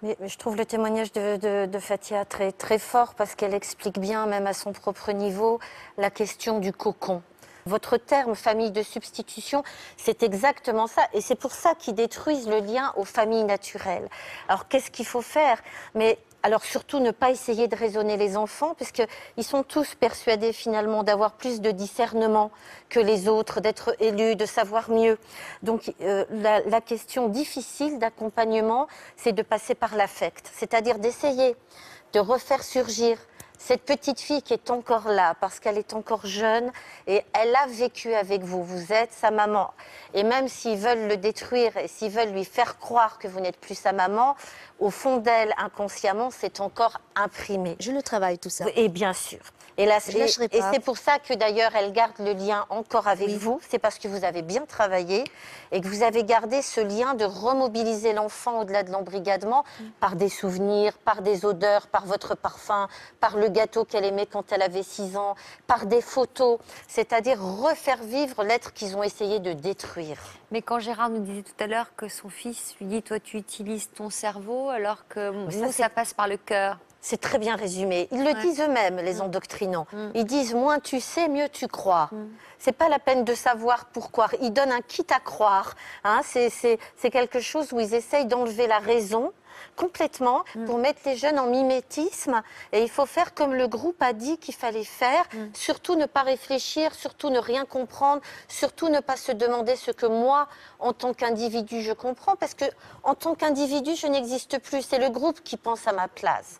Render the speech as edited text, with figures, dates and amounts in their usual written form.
Mais je trouve le témoignage de Fathia très, très fort parce qu'elle explique bien, même à son propre niveau, la question du cocon. Votre terme famille de substitution, c'est exactement ça. Et c'est pour ça qu'ils détruisent le lien aux familles naturelles. Alors, qu'est-ce qu'il faut faire? Mais alors, surtout, ne pas essayer de raisonner les enfants, puisqu'ils sont tous persuadés, finalement, d'avoir plus de discernement que les autres, d'être élus, de savoir mieux. Donc, la question difficile d'accompagnement, c'est de passer par l'affect. C'est-à-dire d'essayer de refaire surgir cette petite fille qui est encore là, parce qu'elle est encore jeune et elle a vécu avec vous. Vous êtes sa maman. Et même s'ils veulent le détruire et s'ils veulent lui faire croire que vous n'êtes plus sa maman, au fond d'elle, inconsciemment, c'est encore imprimé. Je le travaille tout ça. Et bien sûr. Et là, Je lâcherai et pas. c'est pour ça que d'ailleurs, elle garde le lien encore avec Oui. vous. C'est parce que vous avez bien travaillé et que vous avez gardé ce lien de remobiliser l'enfant au-delà de l'embrigadement par des souvenirs, par des odeurs, par votre parfum, par le gâteau qu'elle aimait quand elle avait 6 ans, par des photos. C'est-à-dire refaire vivre l'être qu'ils ont essayé de détruire. Mais quand Gérard nous disait tout à l'heure que son fils lui dit « toi tu utilises ton cerveau » alors que nous ça passe par le cœur. C'est très bien résumé. Ils le disent eux-mêmes, les endoctrinants. Ils disent, moins tu sais, mieux tu crois. C'est pas la peine de savoir pourquoi. Ils donnent un kit à croire. Hein. C'est quelque chose où ils essayent d'enlever la raison complètement pour mettre les jeunes en mimétisme. Et il faut faire comme le groupe a dit qu'il fallait faire. Surtout ne pas réfléchir, surtout ne rien comprendre, surtout ne pas se demander ce que moi, en tant qu'individu, je comprends. Parce que en tant qu'individu, je n'existe plus. C'est le groupe qui pense à ma place.